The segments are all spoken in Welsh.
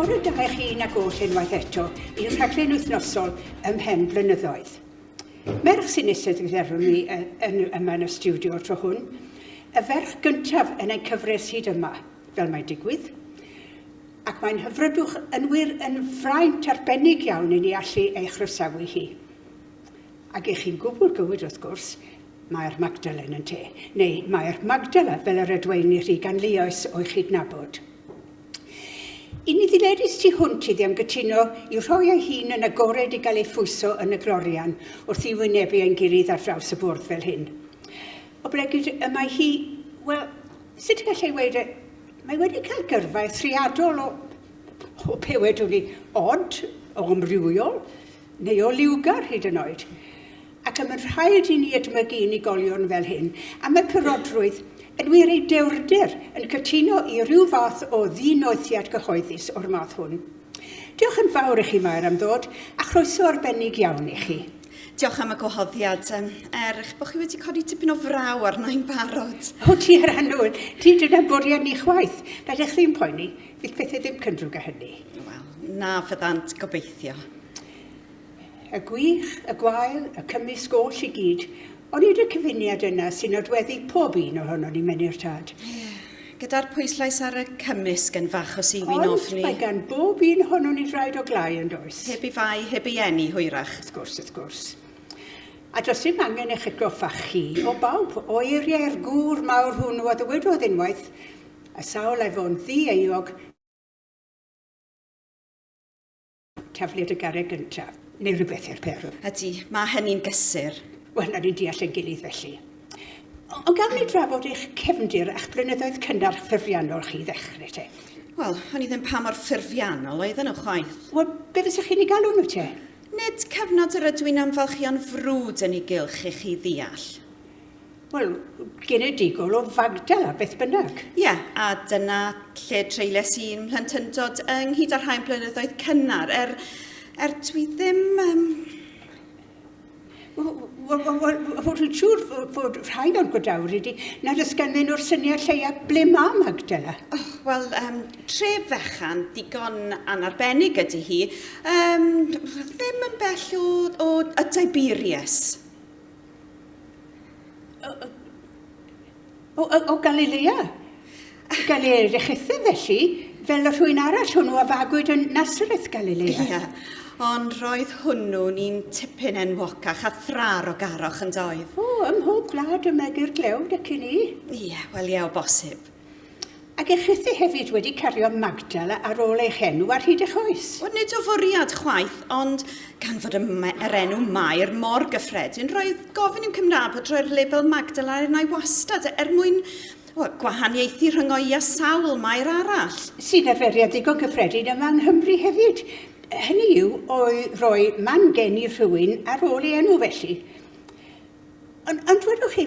Bore da I chi ac oll unwaith eto i'r rhaglen wythnosol ym mhen blynyddoedd. Merch sy'n eistedd gyda'r ni yma yn y studio tro hwn, y ferch gyntaf yn ein cyfres hyd yma, fel mae'n digwydd, ac mae'n hyfrydwch yn fraint arbennig iawn i ni allu ei chroesawu hi. Ac eich chi'n gwbl gywyd wrth gwrs, mae'r Magdalen yn te, neu mae'r Magdala fel yr ydweini rhi gan luoes o'i chydnabod. I ni ddiledus tu hwnt iddi am gytuno i rhoi ei hun yn agored i gael ei phwyso yn y glorian wrth i wynebu ein gilydd ar draws y bwrdd fel hyn. O blegyd y mae hi, wel, sut y gallai weid, mae wedi cael gyrfa eithriadol o pe wedwn ni od, o amrywiol, neu o liwgar hyd yn oed. Ac am yn rhaid i ni edmygu unigolion fel hyn, am y cyrodrwydd yn wir ei dewrder yn cytuno i ryw fath o ddinoethiad gyhoeddus o'r math hwn. Diolch yn fawr i chi Mair am ddod, a chroeso arbennig iawn i chi. Diolch am y gwahoddiad. Eich bod chi wedi codi tipyn o fraw arno'n barod. O ti ar annwyl, ti dyna bwriad ni chwaith. Rhaid eich ddim poeni, fydd pethau ddim cyndrwg â hynny. Wel, na fyddant gobeithio. Y gwych, y gwael, y cymysg oll i gyd, ond nid y cyfuniad yna sy'n nodweddu pob un ohono ni mewn i'r tad. Gyda'r pwyslais ar y cymysg yn fach o siwyn ofni. Ond mae gan bob un ohono ni draed o glai yn does. Heb i fai, heb i eni hwyrach. Wrth gwrs. A dros ddim angen eich goffa chi o bawb o eiriau'r gŵr mawr hwnnw a ddywedodd unwaith, a sawl efo'n ddi-eog tafliad y garreg gyntaf, neu rhywbeth i'r perw. Ydy, mae hynny'n gysur. Wel, na ni'n deall yn gilydd felly. Ond gael ni drafod eich cefndir a'ch blynyddoedd cynnar ffurfiannol chi ddechrau te? Wel, o'n i ddim pa mor ffurfiannol oedd yn o chwaith. Wel, be fysych chi'n ei galw nhw te? Nid cyfnod yr ydw i'n amfalchio'n frwd yn ei gylch i chi ddeall. Wel, genedigol o fagdal a beth bynnag. Ie, a dyna lle treiles i'n mhlentyndod ynghyd â'r rhain blynyddoedd cynnar. Dwi ddim... Fod yn siŵr fod rhaid o'r godawr ydi nad ys ganddyn nhw'r syniad lleia ble ma Magdala. Wel, tre fechan digon anarbennig ydy hi, ddim yn bell o Tiberius. O Galilea? Galilea rechithe felly, fel y rhywun arall hwnnw a fagwyd yn Nazareth Galilea. Ie, ond roedd hwnnw'n un tipyn enwocach a thrar o garoch yn doedd. O, ym mhob gwlad y megur glewd ac i ni. Ie, wel ie o bosib. Ac echithe hefyd wedi cario Magdala ar ôl eich enw ar hyd eich oes. Wel, nid o fwriad chwaith, ond gan fod yr enw Mair mor gyffredin, roedd gofyn i'w cymnabod drwy'r label Magdala yn ei wastad mwyn gwahaniaethu rhwng o a sawl Mair arall. Sy'n arferiad ddigon gyffredin yma yng Nghymru hefyd. Hynny yw o'i roi man geni rhywun ar ôl ei enw felly. Ond dwedwch chi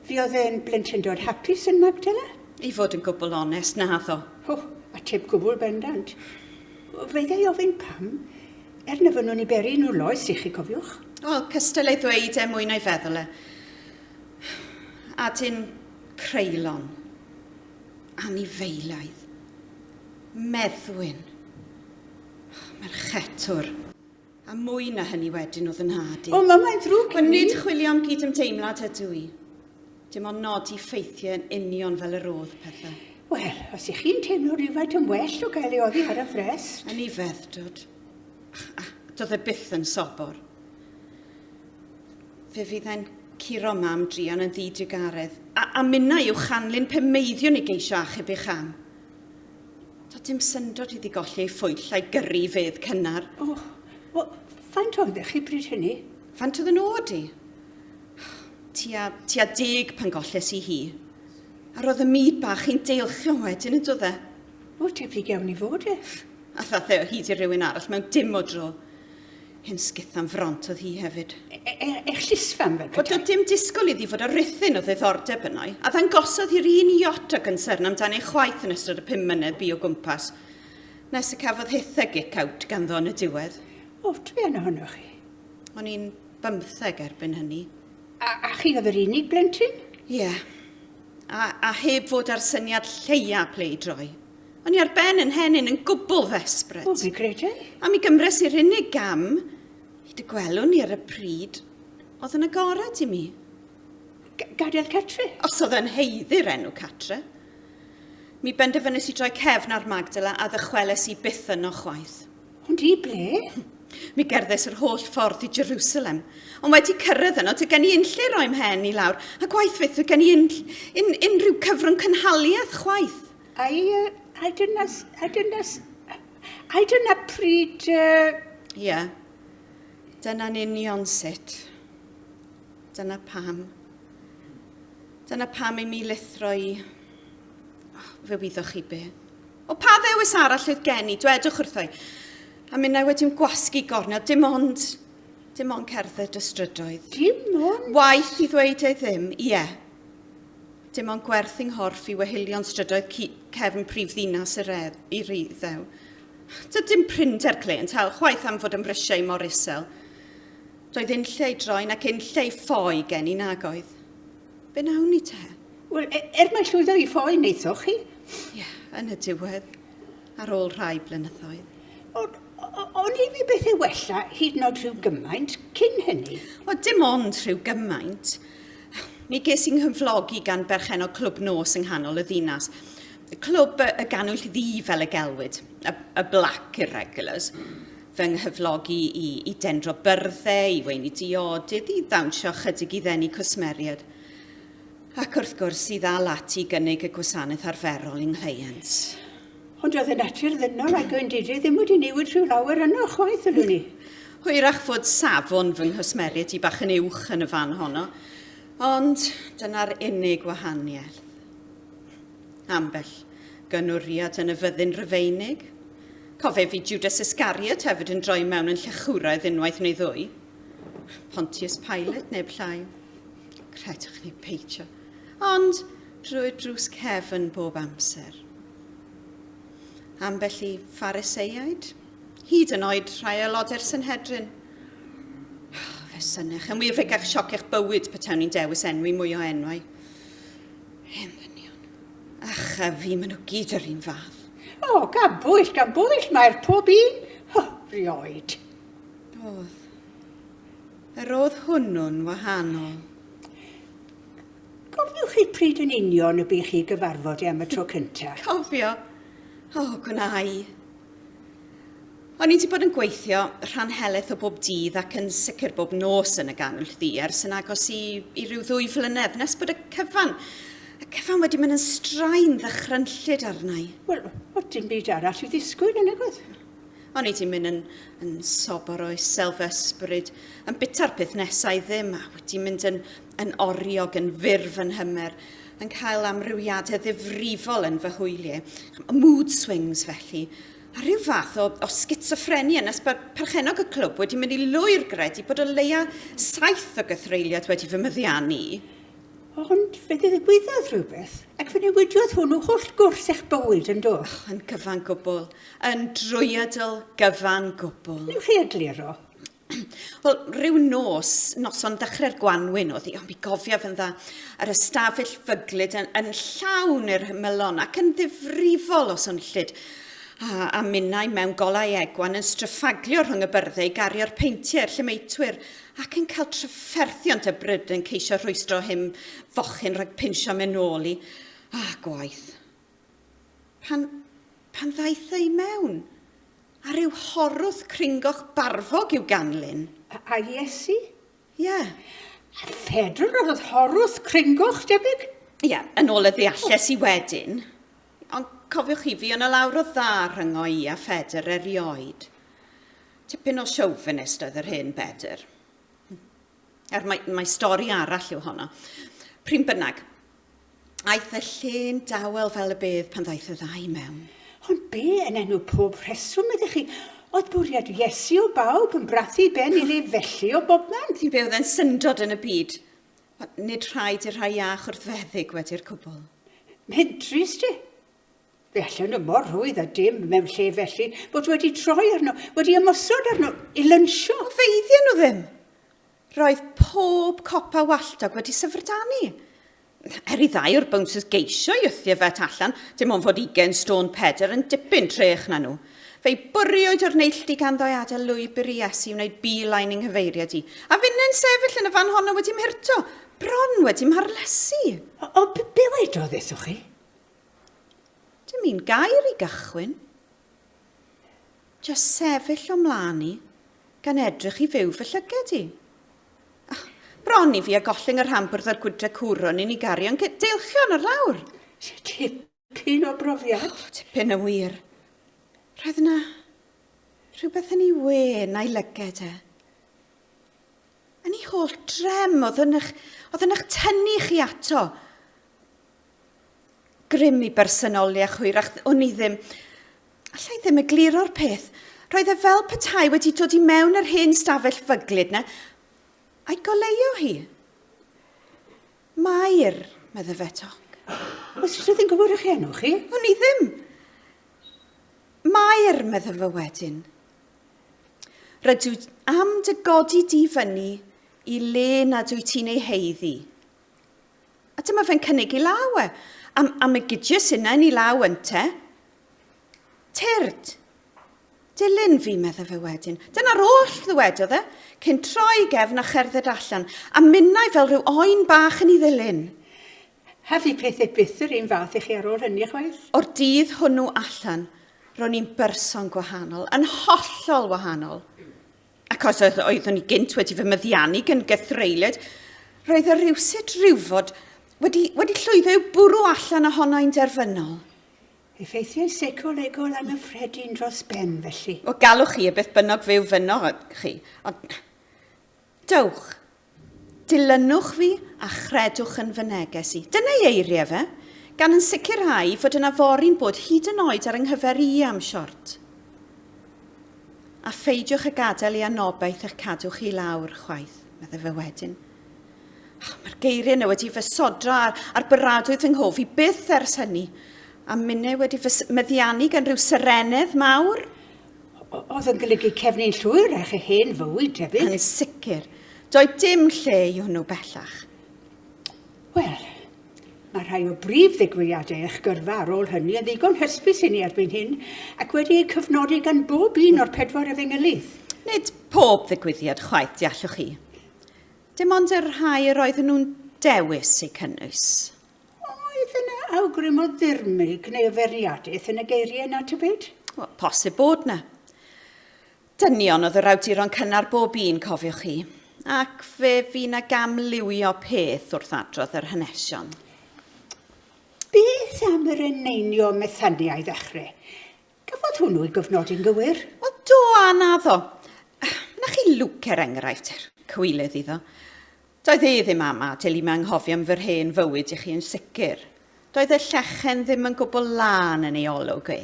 fi oedd e'n blentyndod hapus yn Magdala? I fod yn gwbl onest, naddo. A tip gwbl bendant. Feddai ofyn pam, na fy nhw'n i beri nhw loes i chi cofiwch. Wel, cystal ei ddweud mwy na'i feddwl e. A dyn creulon, anifeilaidd, meddwyn, merchetwr, a mwy na hynny wedyn oedd yn hadu. O, mae'n ddrwg yn nid chwilio am gyd-ymdeimlad ydw i. Dim ond nodi ffeithiau yn union fel yr oedd pethau. Wel, os ych chi'n teimlo rhywfaint yn well o gael ei oddi ar y ffres. Yn ei feddrod. Doedd e byth yn sobor. Fe fydd e'n curo mam drian yn ddidrigaredd, a minna i'w chanlun pemeiddion i geisio achub eich am. Doedd dim syndod iddi golli ei phwyll a'i gyrru fedd cynnar. O, faint oeddech chi bryd hynny? Faint oedd yn odi? Tia 10 pan golles i hi. A roedd y myd bach i'n deilchio wedyn yn dod e. O, tebyg iawn i fod e. A ddath e o hyd i rywun arall mewn dim o dro. Hyn sgytha'n front oedd hi hefyd. Eich llisfam fel petai? Doedd dim disgwyl iddi fod y rhythyn o ddiddordeb yno, a dda'n gosodd i'r un iot o gynsern amdano ei chwaith yn ystod y 5 mlynedd bu o gwmpas. Nes y cafodd hithe gic-out ganddo yn y diwedd. O, dwi yn ohonoch chi? O'n i'n 15 erbyn hynny. A chi oedd yr unig blentyn? Ie. A heb fod ar syniad lleia ple i droi. O'n i ar ben yn henyn yn gwbl ddesbryd. O, fi credu. A mi gymres i'r unig gam, i dy gwelwn ni ar y pryd, oedd yn agored i mi. Gadael Catre? Os oedd yn heiddi'r enw Catre. Mi benderfynus i droi cefn ar Magdala a ddychweles i byth yno chwaith. Ond i ble? Mi gerddus yr holl ffordd i Jerusalem. Ond wedi cyrraedd yno, dy gen i unlle roi mhen i lawr, a gwaith fydd, dy gen i unrhyw cyfrwng cynhaliaeth chwaith. I dyna pryd... Ie, dyna'n union sut. Dyna pam. Dyna pam i mi lithro i... Fe wyddwch chi be. O pa ddewis arall oedd gen i, dwedwch wrthai. A minnau wedi'n gwasgu gornel, dim ond cerdded y strydoedd. Dim ond? Waith i ddweud ei ddim, ie. Dim ond gwerth yng nghorff i wehilion strydoedd cefn prif ddinas i Ryddew. Dim prinder clientel, chwaith am fod yn brysiau mor isel. Doedd unlle i droen ac unlle i ffoi gen i nagoedd. Be nawn ni te? Wel, mae llwyddo i ffoi neithoch chi? Ie, yn y diwedd, ar ôl rhai blynyddoedd. O'n i fi beth ei wella hyd yn oed rhyw gymaint cyn hynny? O, dim ond rhyw gymaint. Mi ges i'n hyflogi gan berchen o clwb nos yng nghanol y ddinas. Clwb y ganwyll ddi fel y gelwyd, y Black Irregulars. Fy nghyflogi i dendro byrddau, i weini diodydd, i ddawnsio chydig i ddenu cwsmeriad. Ac wrth gwrs i ddal ati gynnig y gwasanaeth arferol yng Nghleient. Ond oedd y natur ddynol a gwendidau ddim wedi newid rhyw lawer yno chwaith ydw ni. Hwyrach fod safon fy nghysmeriad i bach yn uwch yn y fan honno, ond dyna'r unig wahaniaeth. Ambell gynwriad yn y fyddin Rufeinig. Cofef i Judas Iscariot hefyd yn droi mewn yn llechwraidd unwaith neu ddwy. Pontius Pilate neb llai. Credwch ni peidio. Ond drwy drws cefn bob amser. Ambell i Phariseiaid, hyd yn oed rhai aelodau'r Sanhedrin. Fe synach, yn wirfig a'ch sioc eich bywyd petawn ni'n dewis enwi mwy o enwau. Hendynion. Ach, a fi maen nhw gyd yr un fath. O, gabwyll, mae'r pob un. O, rioed. Oedd. Yr oedd hwnnw'n wahanol. Cofiwch chi pryd yn union y bych chi gyfarfod am y tro cyntaf? Cofio? O, gwna i. O'n i wedi bod yn gweithio rhan heleth o bob dydd ac yn sicr bob nos yn y ganwyll ddi ers yn agos i ryw 2 flynedd nes bod y cyfan wedi mynd yn straen ddychrynllid arnau. Wel, o dim byd arall i ddisgwyl yn egwydd. O'n i wedi mynd yn sobor o self-ysbryd, yn bita'r peth nesau ddim, a wedi mynd yn oriog, yn fyrf yn hymer, yn cael amrywiadau ddifrifol yn fy hwyliau, mood swings felly, a rhyw fath o schizophrenia nes bod perchenog y clwb wedi mynd i lwyr gredu bod o leia 7 o gythreiliad wedi fy myddiannu. Ond fe ddigwyddodd rhywbeth, ac fe newidiodd hwnnw holl gwrs eich bywyd yn do? Yn gyfan gwbl, yn drwyadl gyfan gwbl. Newch chi egluro? Wel, rhyw noson dechrau'r Gwanwyn oedd hi, ond mi gofiaf yn dda ar ystafell fyglyd yn llawn i'r hymylon ac yn ddifrifol o swnllid. A minnau mewn golau egwan yn stryffaglio rhwng y byrddau gario'r peintiau'r llemeitwyr ac yn cael trafferthiant y bryd yn ceisio rhwystro hym fochyn rhag pinsio mewn ôl i. Gwaith. Pan ddaeth ei mewn, a ryw horwdd cringoch barfog i'w ganlyn. A Iesu? Ie. A Ffedr oedd horwdd cringoch, debyg? Ie, yn ôl y ddealles i wedyn. Ond cofiwch chi fi yn y lawr o dda rhyngo i a Ffedr erioed. Tipyn o chauvinist oedd yr hen Bedr. Mae stori arall yw honno. Pryn bynnag, aeth y llun dawel fel y bedd pan ddaeth y ddau mewn. Ond be yn enw pob rheswm ydych chi? Oedd bwriad Iesu o bawb yn brathu ben i le felly o bobman? Be oedd e'n syndod yn y byd. Nid rhaid i'r rhai iach wrth feddyg wedi'r cwbl. Mentris di? Fe allan y mor rwydd a dim mewn lle felly bod wedi troi arno, wedi ymosod arno i lynsio. Feiddiau nhw ddim. Roedd pob copa walltog wedi syfrdanu. i ddau o'r bouncers geisio ywthio fe allan, dim ond fod 20 stôn pedr yn dipyn trech na nhw. Fe'i bwriwyd o'r neilltu ganddo i adael lwybr i Iesu wneud beeline yng nghyfeiriad i. A fynnau'n sefyll yn y fan honno wedi mhirto, bron wedi mharlesu. O, be wedodd eithwch chi? Dim un gair i gychwyn. Just sefyll o mlaen i, gan edrych i fyw fy llyged i. Bron i fi a golling yr hambwrdd ar gwydre cwron i ni gario yn deilchion ar lawr. Tipyn o brofiad. Tipyn y wir. Roedd yna rhywbeth yn ei wen a'i lyged e. Yn ei holl drem oedd yn eich tynnu chi ato. Grym i bersonoli a chwyrach o'n i ddim. Allai ddim egluro'r peth. Roedd e fel petai wedi dod i mewn yr hen stafell fyglyd na. A'i goleio hi. Mair, medde fe toc. Os ydych chi'n gwybod eich enw chi? O'n i ddim. Mair, medde fe wedyn. Rydw am dy godi di fyny i le nad wyt ti'n ei heiddi. A dyma fe'n cynnig i law e. Am y gydiau syna yn ei law ynte. Tyrd. Dilyn fi, medde fe wedyn. Dyna'r oll ddwedodd e, cyn troi gefn a cherdded allan, a minnau fel rhyw oen bach yn ei ddilyn. Hafi pethau byth yr un fath i chi ar ôl hynny, chwaith? O'r dydd hwnnw allan, ro'n i'n berson gwahanol, yn hollol wahanol. Ac os oeddwn i gynt wedi fy myddiannu gan gythreiliad, roedd y rywsut rywfod wedi llwyddo i'w bwrw allan ohono'n derfynol. Effeithiau seicolegol angyffredin dros ben, felly. O galwch chi y beth bynnag fyw fyno chi. Dewch, dilynwch fi a chredwch yn fy neges i. Dyna ei eiriau fe, gan yn sicrhau fod yna fori'n bod hyd yn oed ar ynghyfer i am siort. A pheidiwch y gadael i anobaith eich cadwch i lawr, chwaith, medde fe wedyn. Mae'r geiriau nhw wedi fy sodro a'r byradwydd yng nghof i byth ers hynny, a minnau wedi fy meddiannu gan rhyw serenedd mawr. Oedd yn golygu cefni'n llwyr eich hen fywyd, hefyd? Yn sicr, doedd dim lle i hwnnw bellach. Wel, mae rhai o brif ddigwyddiadau eich gyrfa ar ôl hynny yn ddigon hysbys i ni erbyn hyn, ac wedi ei cyfnodi gan bob un o'r 4 efengylydd. Nid pob ddigwyddiad chwaith, deallwch chi. Dim ond yr rhai yr oedden nhw'n dewis eu cynnwys. Oedd yna awgrym o ddirmig neu o feriadaeth yn y geiriau na tybyd? Posib bod na. Dynion oedd yr awduron cynnar bob un, cofiwch chi, ac fe fi na gamliwio peth wrth adrodd yr hanesion. Beth am yr eneinio methaniau ddechrau? Gafodd hwnnw i gyfnodi'n gywir? Wel, do a naddo. Na chi lwc enghraifft, cywilydd iddo. Doedd e ddim am adael i mewn anghofio am fy'r hen fywyd i chi yn sicr. Doedd y llechen ddim yn gwbl lan yn ei olwg e.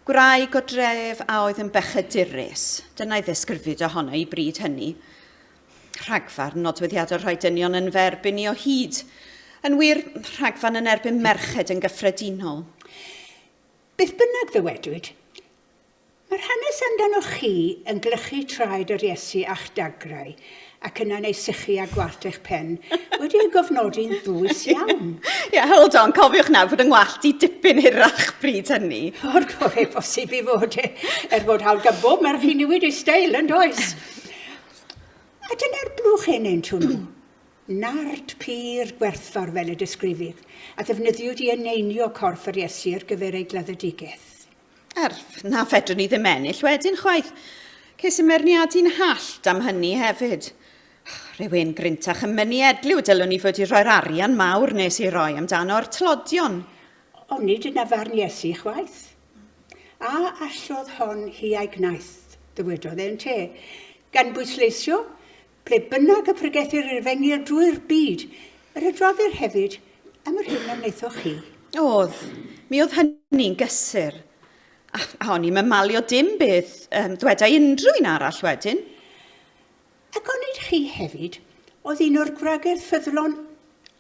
Gwraig o dref a oedd yn bechadurus. Dyna i ddisgrifid ohono i bryd hynny. Rhagfarn nodweddiadau rhoi dynion yn ferbyn i o hyd. Yn wir, rhagfarn yn erbyn merched yn gyffredinol. Beth bynnag ddywedwyd, mae'r hanes amdano chi yn glychu traed yr Iesu a'ch dagrau ac yna neu sychu a gwart eich pen wedi ei gofnodi'n ddwys iawn. Hold on, cofiwch nawr fod yng ngwallt i dipyn hirach bryd hynny. O'r gorau posib i fod fod hawl gan bob merch i newid ei steil yn does. A dyna'r blwch ein nhw. Nart pyr gwerthfawr fel y disgrifir, a ddefnyddiwyd i eneinio corff yr Iesu ar gyfer ei gladdidigaeth. Na fedrwn ni ddim ennill wedyn chwaith. Ces y merniadu'n hallt am hynny hefyd. Rhywun gryntach yn mynnu edliw dylwn ni fod i roi'r arian mawr nes i roi amdano'r tlodion. Ond nid yna farn Iesu chwaith. A allodd hon hi a'i gnaeth, dywedodd e'n te, gan bwysleisio, ble bynnag y pregethu'r efengyl drwy'r byd, yr adroddir hefyd am yr hyn am wneithoch chi. Oedd, mi oedd hynny'n gysur. A o'n i'n mymalio dim beth ddwedau unrhyw un arall wedyn. Ac onid chi hefyd, oedd un o'r gwragedd ffyddlon,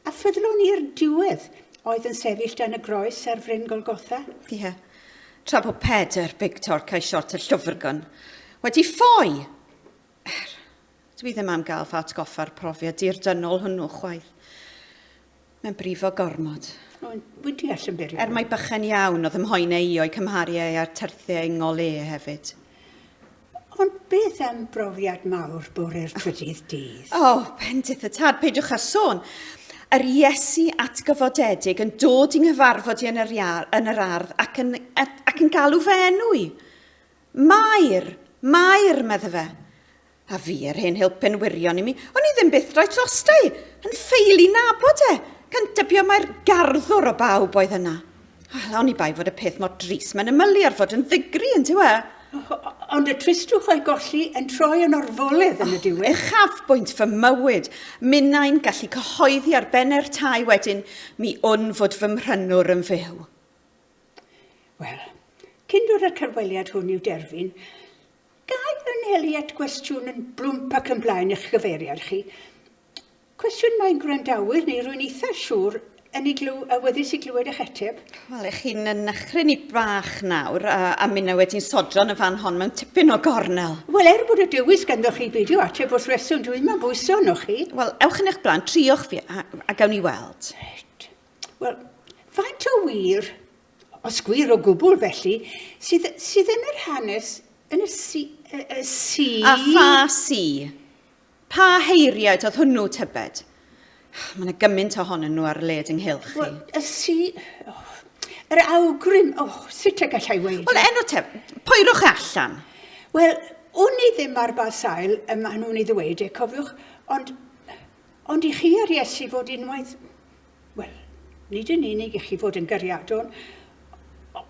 a ffyddlon i'r diwedd, oedd yn sefyll dan y groes ar fryn Golgotha? Ie, tra bod Pedr Big Torc a'i siort y llwfrgon wedi ffoi. Dwi ddim am gael fat goffa'r profiad dirdynol hwnnw chwaith. Mae'n brifo gormod. Wy'n deall yn byr. Mai bychan iawn oedd ymhoen ei o'i cymharu ei ar tyrthiau ngol e hefyd. Ond beth am brofiad mawr bore trydydd dydd? Bendith y tad, peidiwch â sôn. Yr Iesu atgyfodedig yn dod i'n nghyfarfod i yn yr ardd ac yn galw fe enwi. Mair, medda fe. A fi hen helpen wirion i mi, ond i ddim byth roi trostau, yn ffeili nabod e, gan dybio mae'r garddwr o bawb oedd yna. O'n i bai fod y peth mor dris mae'n ymylu ar fod yn ddigri, yn dyw e? Ond y tristwch o'i golli yn troi yn orfoledd yn y diwedd. Uchafbwynt fy mywyd, minnau'n gallu cyhoeddi ar benner tai wedyn, mi wn fod fy mhrynwr yn fyw. Wel, cyn dod â'r carweliad hwn i'w derfyn, gai yn heli at gwestiwn yn blwmp ac yn blaen eich gyfeiriad chi. Cwestiwn mae'n gwrandawyr neu rwy'n eitha siŵr yn awyddus i glywed eich ateb. Wel, eich chi'n nychryn i bach nawr a minna wedi'n sodron y fan hon mewn tipyn o gornel. Wel, bod y dywys ganddoch chi beidio ateb wrth reswm dwi'n ma'n bwyso anoch chi. Wel, ewch yn eich blaen, triwch fi a gawn ni weld. Wel, faint o wir, os gwir o gwbl felly, sydd yn yr hanes yn y si... A pha si? Pa heiriad oedd hwnnw tybed? Mae yna gymaint ohonyn nhw ar led ynghylch chi. Wel, y si... yr awgrym... sut y gallai weid? Wel, enw te, poirwch allan. Wel, o'n i ddim ar ba sail yma nhw'n i ddweud cofiwch, ond i chi ar Iesu fod unwaith... Wel, nid yn unig i chi fod yn gariadon,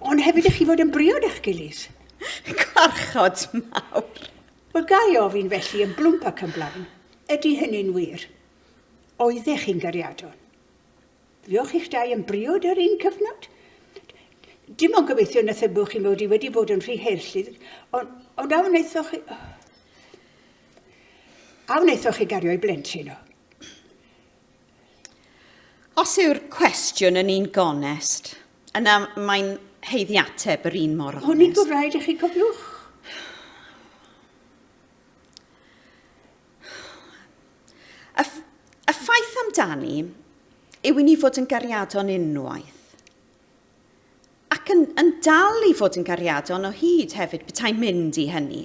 ond hefyd i chi fod yn briod eich gilydd. Gwarchod mawr. Wel, gai ofyn felly yn blwmp ac yn blaen, ydy hynny'n wir? Oeddech chi'n gariadon? Fiwch i'ch dau yn briod ar un cyfnod? Dim ond gobeithio na thybwch chi wedi bod yn rhy herllydd, ond a wnaethoch chi... A wnaethoch chi gario i blentyn o? Os yw'r cwestiwn yn un gonest, yna mae'n heiddi ateb yr un mor onest. Hwn i'n gwraid i chi cofiwch? Y ffaith amdani yw i ni fod yn gariadon unwaith. Ac yn dal i fod yn gariadon o hyd hefyd bethau'n mynd i hynny.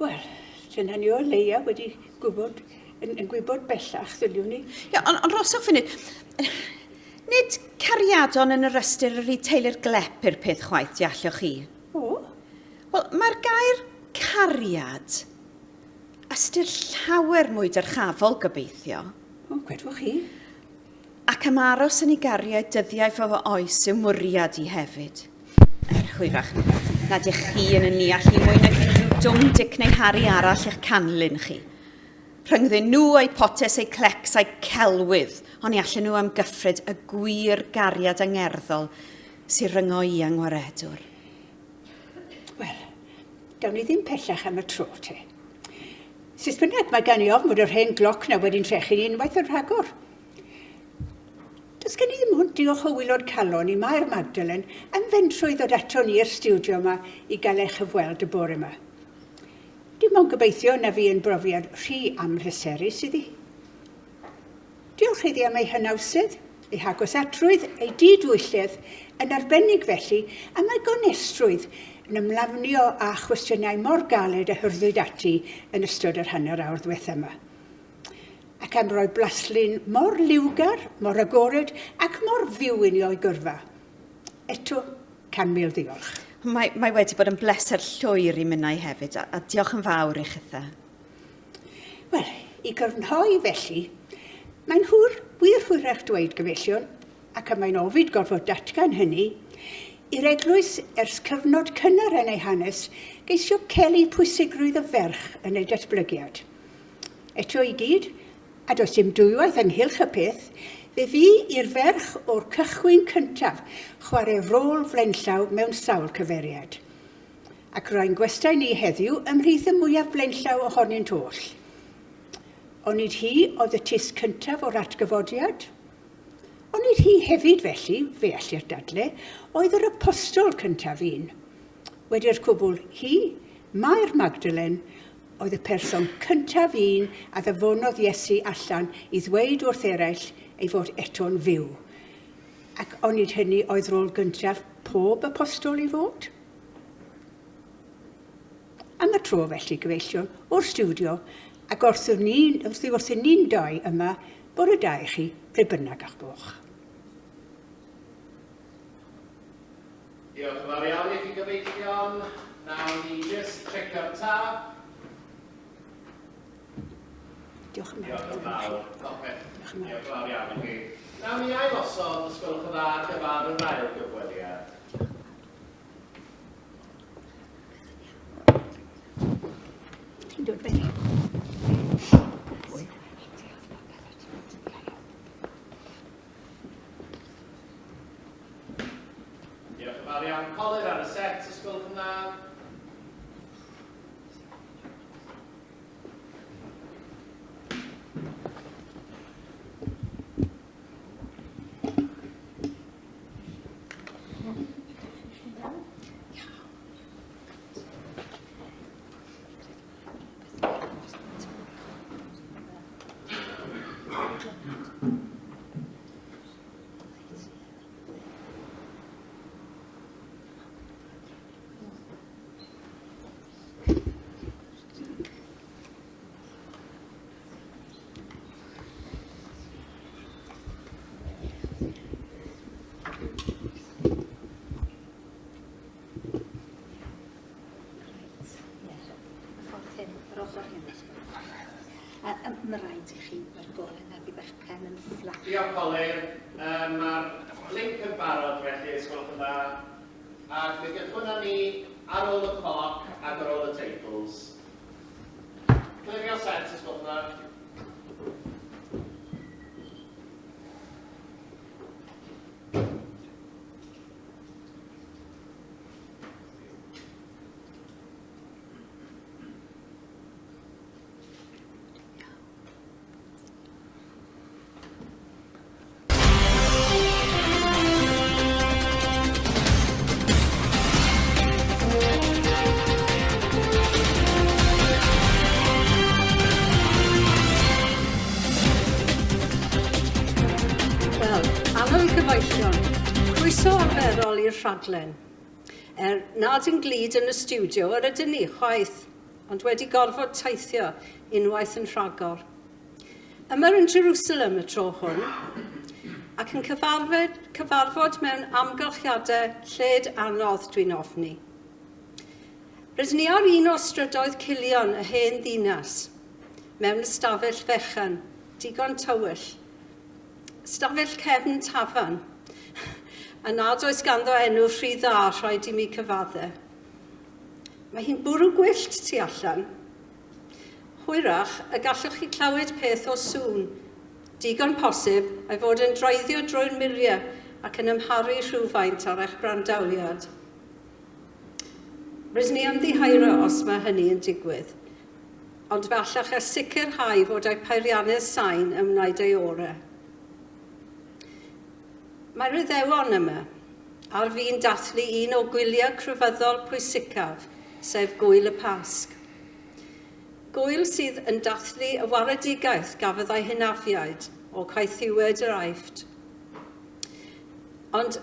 Wel, dyna ni o leia wedi gwybod, yn gwybod bellach, ddyliwn ni. Ond roswch funud, nid cariadon yn yr ystyr yr i teulu'r glep i'r peth chwaith deallwch chi. Wel, mae'r gair cariad ystyr llawer mwy dyrchafol gobeithio. Gwedwch chi. Ac am aros yn ei gariad dyddiau fo oes yw mwriad i hefyd. Hwyrach, nad ych chi yn y neall i mwy nag unrhyw dwm dic neu hari arall i'ch canlyn chi. Rhyngddyn nhw eu potes eu clecs eu celwydd, ond i allan nhw am gyffred y gwir gariad angerddol sy'n ryngo i angwaredwr. Wel, dawn ni ddim pellach am y tro te. Sut bynnag mae gan i ofn fod yr hen gloc na wedi'n trechu ni unwaith o'r rhagor. Does gen i ddim hwnt diolch o wylod calon i Mair Magdalen am fentrwydd ddod ato ni i'r stiwdio yma i gael eich hyfweld y bore yma. Dim ond gobeithio na fi yn brofiad rhy amhryserus iddi. Diolch iddi am ei hynawsydd, ei hagosatrwydd, ei didwylledd, yn arbennig felly am ei gonestrwydd yn ymlafnio a chwestiynau mor galed a hyrddwyd ati yn ystod yr hanner awr ddiwethaf yma. Ac am roi blaslun mor liwgar, mor agored ac mor fyw i ni o'i gyrfa. Eto, 100,000 diolch. Mae wedi bod yn bleser llwyr i minnau hefyd, a diolch yn fawr i chytha. Wel, i gyfnhoi felly, mae'n wir hwyrach dweud gyfellion, ac am mae'n ofid gorfod datgan hynny, i'r eglwys ers cyfnod cynnar yn ei hanes geisio celu pwysigrwydd y ferch yn ei datblygiad. Eto i gyd, a does dim dwywaith ynghylch y peth, fe fi i'r ferch o'r cychwyn cyntaf chwarae rôl flenllaw mewn sawl cyferiad. Ac roi'n gwestai ni heddiw ymhlith y mwyaf flenllaw ohonynt oll. Onid hi oedd y tis cyntaf o'r atgyfodiad? Onid hi hefyd felly, fe allu'r dadle, oedd yr apostol cyntaf un. Wedi'r cwbl hi, Mair Magdalen, oedd y person cyntaf un a ddyfonodd Iesu allan i ddweud wrth eraill ei fod eto'n fyw. ac onid hynny oedd rôl gyntaf pob apostol i fod. Am y tro felly gyfeillion o'r stiwdio, ac wrth ni'n dau yma, bod y dau chi ble bynnag a'ch gwch. Diolch yn fawr iawn i chi gyfeillion. Nawn ni just checio'r tab. Diolch yn Diolch yn fawr. fawr. Diolch yn fawr iawn i chi. Nawn ni ailosod, os gwelwch yn dda, gyfar yr ail gyfweliad. Ti'n dod Benny? Diolch yn fawr iawn. Colir ar y set, os gwelwch yn dda. Mae rhaid i chi o'r golau na fi bach pen yn fflat. Diolch Colir. Mae'r link yn barod felly, os gwelwch yn dda. Ac fe gychwynna ni ar ôl y cloc ac ar ôl y tables. Clirio set, os gwelwch yn dda. Croeso arferol i'r rhaglen. Nad yn glid yn y stiwdio yr ydyn ni chwaith, ond wedi gorfod teithio unwaith yn rhagor. Yma yn Jerusalem y tro hwn, ac yn cyfarfod mewn amgylchiadau lled anodd dwi'n ofni. Rydyn ni ar un o strydoedd cilion y hen ddinas, mewn ystafell fechan, digon tywyll. Ystafell cefn tafan, a nad oes ganddo enw rhy dda rhaid i mi cyfadde. Mae hi'n bwrw gwyllt tu allan. Hwyrach, y gallwch chi clywed peth o sŵn, digon posib ei fod yn droeddio drwy'r muriau ac yn ymharu rhywfaint ar eich gwrandawiad. Rydyn ni ymddiheuro os mae hynny yn digwydd, ond fallach e sicrhau fod ei peiriannau sain ym wneud ei orau. Mae'r Iddewon yma, ar fi'n dathlu un o gwyliau crefyddol pwysicaf, sef gwyl y Pasg. Gwyl sydd yn dathlu y waredigaeth gafodd ei hynafiaid o caethiwed yr Aifft. Ond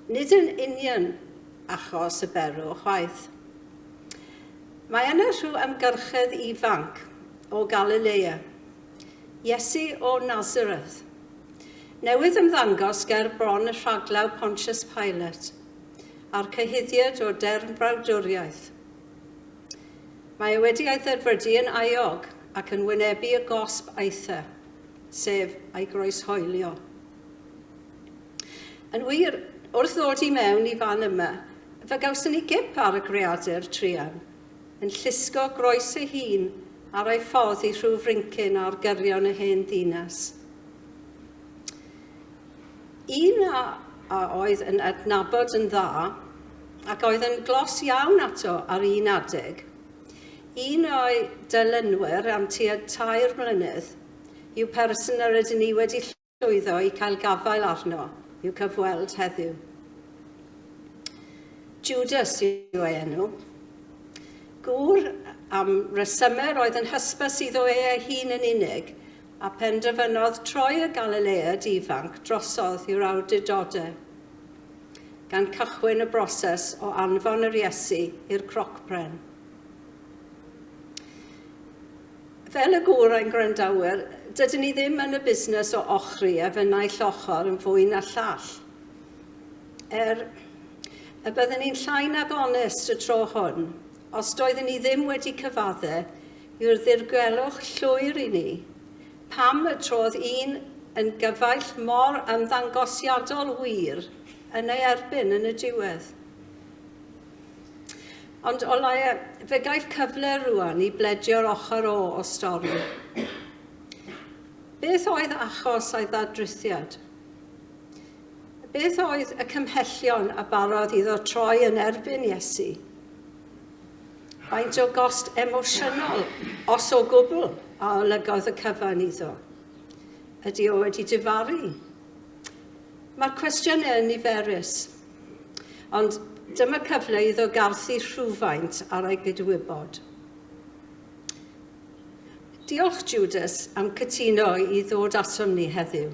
nid yn union achos y berw chwaith. Mae yna rhyw ymgyrchedd ifanc o Galilea, Iesu o Nazareth, newydd ymddangos ger bron y rhaglaw Pontius Pilate, a'r cyhuddiad o derm brawdwriaeth. Mae e wedi ei dderfrydu yn aiog ac yn wynebu y gosb eitha, sef ei groeshoelio. Yn wir, wrth ddod i mewn i fan yma, fe gawson ni gip ar y greadur trian, yn llusgo groes ei hun ar ei ffordd i rhyw frincyn ar gyrion y hen ddinas. Un oedd yn adnabod yn dda, ac oedd yn glos iawn ato ar un adeg, un o'i dilynwyr am tua 3 mlynedd, yw person yr ydyn ni wedi llwyddo i cael gafael arno, i'w cyfweld heddiw. Judas yw ei enw. Gŵr am resymau oedd yn hysbys iddo ei hun yn unig, a penderfynodd troi y Galilead ifanc drosodd i'r awdurdodau, gan cychwyn y broses o anfon yr Iesu i'r crocbren. Fel y gŵr ein gwrandawyr, dydyn ni ddim yn y busnes o ochri efo naill ochr yn fwy na llall. Y byddwn ni'n llai nag onest y tro hwn, os doeddwn ni ddim wedi cyfaddau yw'r ddirgelwch llwyr i ni, pam y trodd un yn gyfaill mor ymddangosiadol wir yn ei erbyn yn y diwedd. Ond o laia, fe gaeth cyfle rwan i bledio'r ochr o stori. Beth oedd achos ei ddadrithiad? Beth oedd y cymhellion a barodd iddo troi yn erbyn Iesu? Faint o gost emosiynol, os o gwbl, a olygodd y cyfan iddo? Ydy o wedi difaru? Mae'r cwestiynau yn niferus, ond dyma cyfle iddo garthu rhywfaint ar ei gydwybod. Diolch, Judas, am cytuno i ddod atom ni heddiw.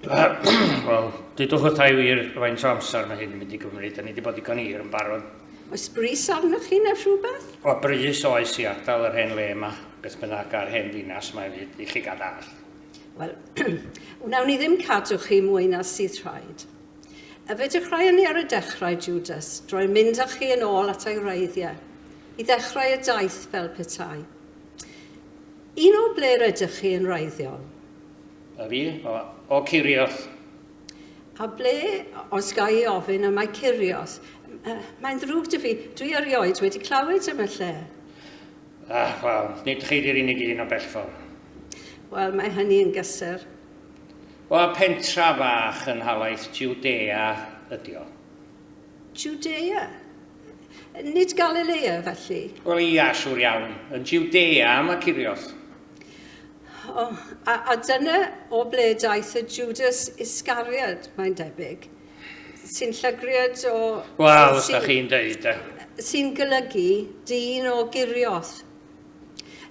Wel, dydwch wrthai wir faint o amser mae hyn yn mynd i gymryd, a ni wedi bod i hir yn barod. Oes bris arnoch chi neu rhywbeth? O brys oes i ardal yr hen le yma, beth bynnag ar hen ddinas mae i chi gadael. Wel, wnawn ni ddim cadw chi mwy na sydd rhaid. Y fe dechrau ni ar y dechrau, Judas, drwy'n mynd â chi yn ôl at ei wreiddiau, i ddechrau y daith fel petai. Un o ble rydych chi yn wreiddiol? A fi, o Curiodd. A ble, os gai i ofyn, y mae Curiodd? Mae'n ddrwg dy fi, dwi erioed wedi clywed am y lle. Wel, nid chi di'r unig un o bellffordd. Wel, mae hynny yn gysur. O pentra fach yn halaeth Judea ydi o. Judea? Nid Galilea, felly? Wel, ia, siwr iawn. Yn Judea mae Curiodd. A dyna o ble daeth y Judas Iscariad, mae'n debyg, sy'n llygriad o... Wel, os da chi'n deud. Sy'n golygu dyn o Guriodd.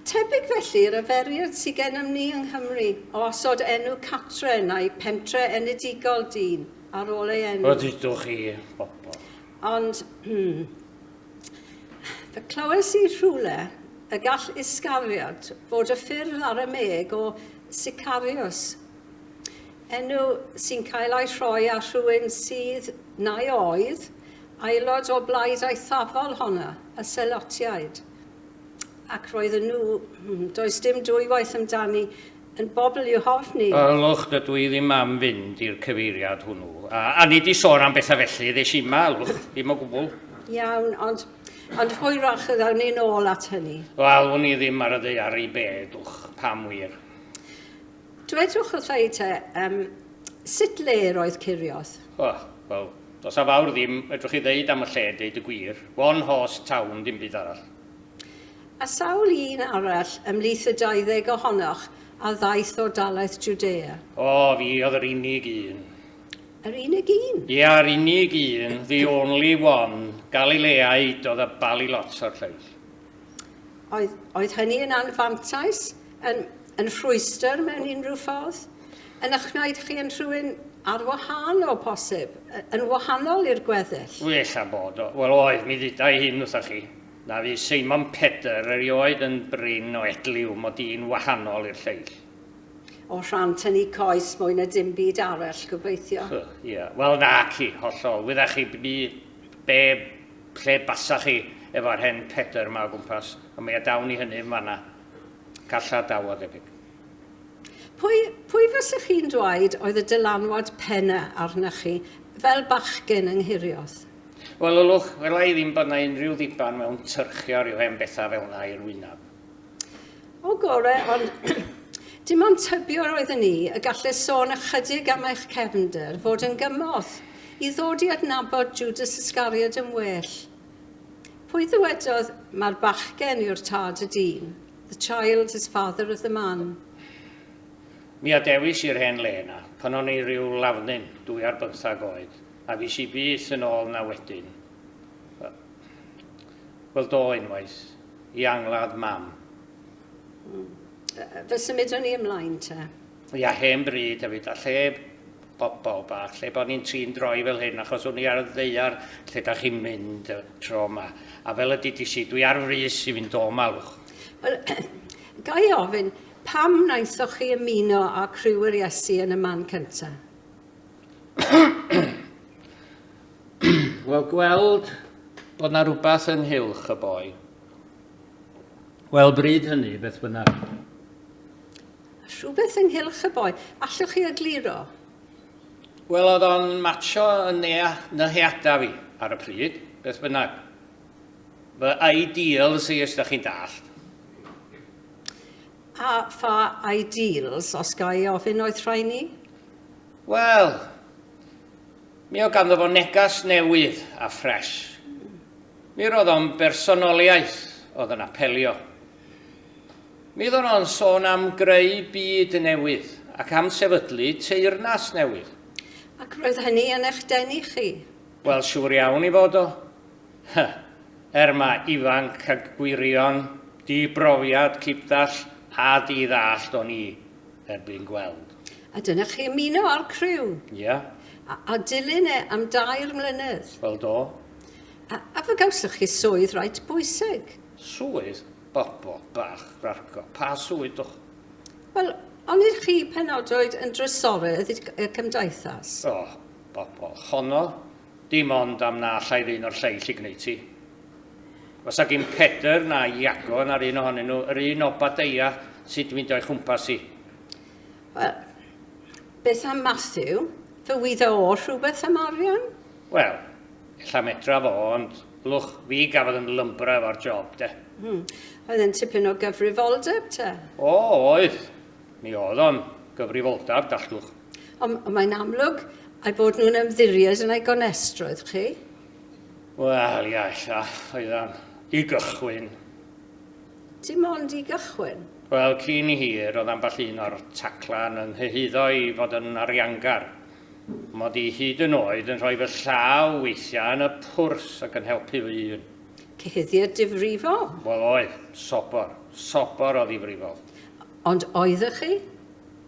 Tebyg felly yr yferiad sydd gennym ni yng Nghymru o osod enw catre neu pentre enedigol dyn ar ôl ei enw. O, dydwch chi, bobl. Ond, fe clywes i rhywle y gall Iscariad fod y ffyrdd ar y meg o Sicarius. Enw sy'n cael ei rhoi a rhywun sydd neu oedd aelod o blaid eithafol honna, y Selotiaid. Ac roedden nhw, does dim dwywaith amdani, yn bobl i'w hofni. Lwch, dydw i ddim am fynd i'r cyfeiriad hwnnw. A ni di sôn am bethau felly, ddes i ma, lwch, ddim o gwbl. Iawn, ond hwyrach ydw ni'n ôl at hynny. Wel, hwn i ddim ar y ddeiar i bed, lwch, pam wir. Dwedwch wrthai te, sut le roedd Curiodd? Wel, dos a fawr ddim, edrych i ddeud am y lle, deud y gwir. One horse town, dim byd arall. A sawl un arall ymlith y 20 ohonoch a ddaeth o dalaeth Judea? Fi oedd yr unig un. Yr unig un? Ie, yr unig un, the only one, Galileaid oedd y bali lot o'r lleill. Oedd hynny yn anfantais, yn rhwyster mewn unrhyw ffordd, yn eich chi yn rhywun ar wahân o posib, yn wahanol i'r gweddill? Wella bod o. Wel oedd, mi ddydau hyn wrthych chi. Na fi Simon Peter erioed yn brin o edliw mod i'n wahanol i'r lleill. O rhan tynnu coes mwy na dim byd arall, gobeithio. Ie, wel na ci, hollol. Wyddach chi lle basa chi efo'r hen Peter yma o gwmpas. A mae dawn i hynny yn fanna. Calla daw o debyg. Pwy fysa chi'n dweud oedd y dylanwad penna arnach chi fel bachgen yng Nghiriodd? Wel, olwch, fel ei ddim bod na unrhyw ddiban mewn tyrchio rhyw hen bethau fel na i'r wynaf. O gore, ond dim ond tybio roedden ni y gallai sôn ychydig am eich cefnder fod yn gymodd i ddod i adnabod Judas Iscariad yn well. Pwy ddywedodd mae'r bachgen yw'r tad y dyn? The child is father of the man. Mi adewis i'r hen le na, pan o'n i ryw lafnyn, 2 ar 15 oed. A fi si bys yn ôl na wedyn. Wel, do unwaith, i anglad mam. Fe symudon ni ymlaen te. Ia, hen bryd hefyd, a lle bobl bach, lle bod ni'n trin droi fel hyn, achos o'n i ar y ddeiar lle da chi'n mynd y tro yma. A fel ydy di si, dwi ar frys i fynd o malwch. Wel, ga i ofyn, pam wnaethoch chi ymuno â criw'r Iesu yn y man cyntaf? Wel, gweld bod na rhywbeth yn hylch y boi. Wel, bryd hynny, beth bynnag. Rhywbeth ynghylch y boi. Allwch chi egluro? Wel, oedd o'n matcho yn nehiadau fi ar y pryd, beth bynnag. Fy ideals i ysdych chi'n dallt. A pha ideals, os ga i ofyn oedd rhai ni? Wel, mi o ganddo fo negas newydd a ffres. Mi roedd o'n bersonoliaeth oedd yn apelio. Mi ddod o'n sôn am greu byd newydd ac am sefydlu teyrnas newydd. Ac roedd hynny yn eich denu chi? Wel, siŵr iawn i fod o. Mae ifanc a gwirion, di-brofiad, cipdall a di-ddallt o'n i erbyn gweld. A dyna chi ymuno ar criw? Ia, A dilyn e am 2 mlynedd? wel do. A fy gawswch chi swydd rhaid bwysig? Swydd, bobl bach, rargo. Pa swydd doch? Wel, ond ydych chi penodwyd yn drysorydd y Gymdeithas? O, bobl, honno, dim ond am na allai'r un o'r lleill i gwneud ti. Fysa gyn Pedr na Iagon ar un ohonyn nhw, yr un o badeia sydd mynd o'i chwmpas i. Wel, beth am Matthew? Fy wydd o rhywbeth am arian? Wel, illa medra fo, ond lwch, fi gafodd yn lymbra efo'r job, de. Oedd yn tipyn o gyfrifoldeb, te? O, oedd. Mi oedd o'n gyfrifoldeb, dallwch. Ond mae'n amlwg ai bod nhw'n ymddiried yn ei gonestrwydd chi? Wel, ia, illa, oedd o'n i gychwyn. Dim ond i gychwyn. Wel, cyn i hir, oedd amball un o'r taclan yn hyhyddo i fod yn ariangar. Mod i hyd yn oed yn rhoi fy llaw weithiau yn y pwrs ac yn helpu fy un. Cyhyddiad difrifol. Wel oedd, sobor. Sobor oedd i frifol. Ond oeddech chi?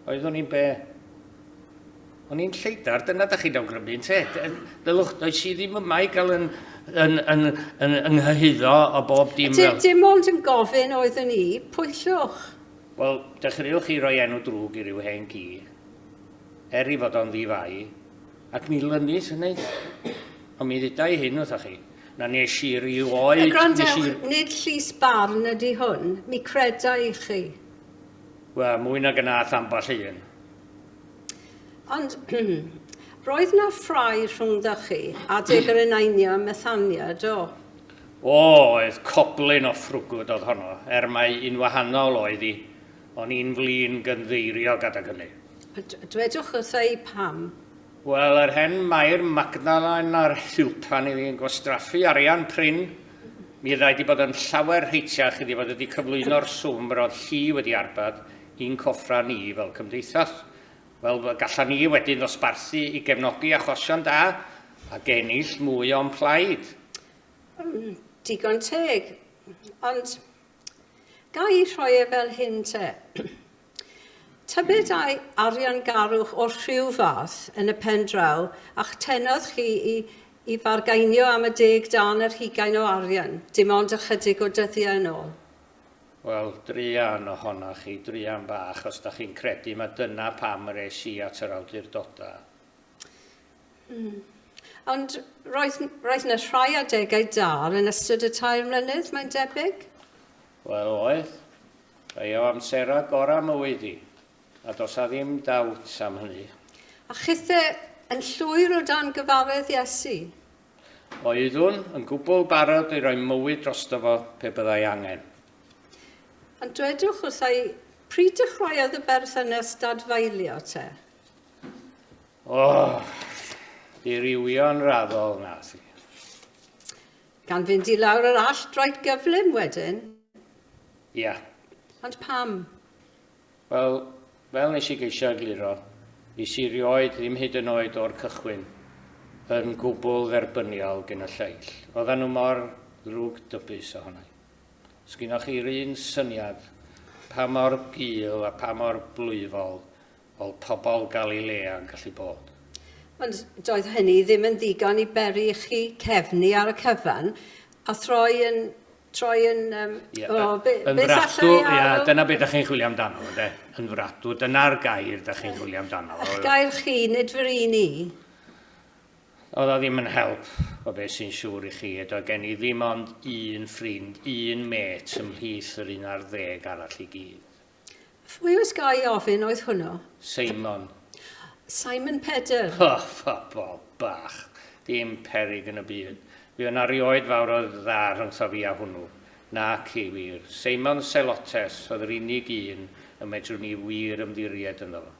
Oeddwn i'n be? O'n i'n lleidar, dyna da chi'n awgrymu'n te. Dylwch, does i ddim yma i gael yn nghyhyddo o bob dim fel. Dim ond yn gofyn oeddwn i, pwyllwch. Wel, dechreuwch chi roi enw drwg i ryw hen gi. I fod o'n ddifau, ac mi lynis yn neud. Ond mi ddydau hyn wrthych chi. Na nes i rioed... Grandewch, nid llys barn ydy hwn, mi credau i chi. Wel, mwy na gynath amball un. Ond, roedd na ffrai rhwngddoch chi, adeg yr eneinio Methania, do? O, oedd coblyn o ffrwgwyd oedd honno, mai un wahanol oedd i, ond un flin gyndeirio gadag hynny. Dwedwch wrtha i pam. Wel, yr hen Mair Magdalen a'r Hilpan i fi'n gwastraffu arian prin. Mi rhaid i bod yn llawer heitiach iddi fod wedi cyflwyno'r swm roedd hi wedi arbad i'n coffra ni fel Gymdeithas. Wel, gallan ni wedyn ddosbarthu i gefnogi achosion da a gennill mwy o'n plaid. Digon teg. Ond, ga i rhoi e fel hyn te. Tybed ai arian garwch o'r rhyw fath yn y pen draw a'ch tenodd chi i fargainio am y 10 dan yr 20 o arian, dim ond ychydig o dyddiau yn ôl? Wel, drian ohona chi, drian bach, os da chi'n credu mae dyna pam yr es i at yr awdurdodau. Ond roedd yna rhai adegau dar yn ystod y 2 mlynedd, mae'n debyg? Wel, oedd. Rhai o amserau gorau mywyd i. A dos a ddim dawt am hynny. A chithau yn llwyr o dan gyfaredd Iesu? Oeddwn yn gwbl barod i roi mywyd drosto fo pe byddai angen. Ond dwedwch wrthai, pryd dechreuodd y berthynas dadfailio te? O, dirywio'n raddol nath i. Gan fynd i lawr yr allt rhaid gyflym wedyn? Ia. Ond pam? Wel, fel nes i geisio egluro, is i rioed ddim hyd yn oed o'r cychwyn yn gwbl dderbyniol gen y lleill. Oedden nhw mor ddrwg dybus ohonai. Sgynnoch chi'r un syniad pa mor gul a pa mor blwyfol fel pobl Galilea yn gallu bod. Ond doedd hynny ddim yn ddigon i beri i chi cefnu ar y cyfan a troi yn Yn fratw, dyna beth ydych chi'n chwilio amdano, de? Yn fratw, dyna'r gair ydych chi'n chwilio amdano. Eich gair chi, nid fy un i. Oedd o ddim yn help o beth sy'n siŵr i chi. Doedd gen i ddim ond un ffrind, un met ymhlith yr 11 arall i gyd. Pwy oes gai ofyn oedd hwnnw? Simon. Simon Pedr. Pobl bach. Dim peryg yn y byd. Fi yn arioed fawr o dda rhwngtho fi a hwnnw. Na ci wir. Simon Selotes oedd yr unig un y medrwn ni wir ymddiried ynddo fo.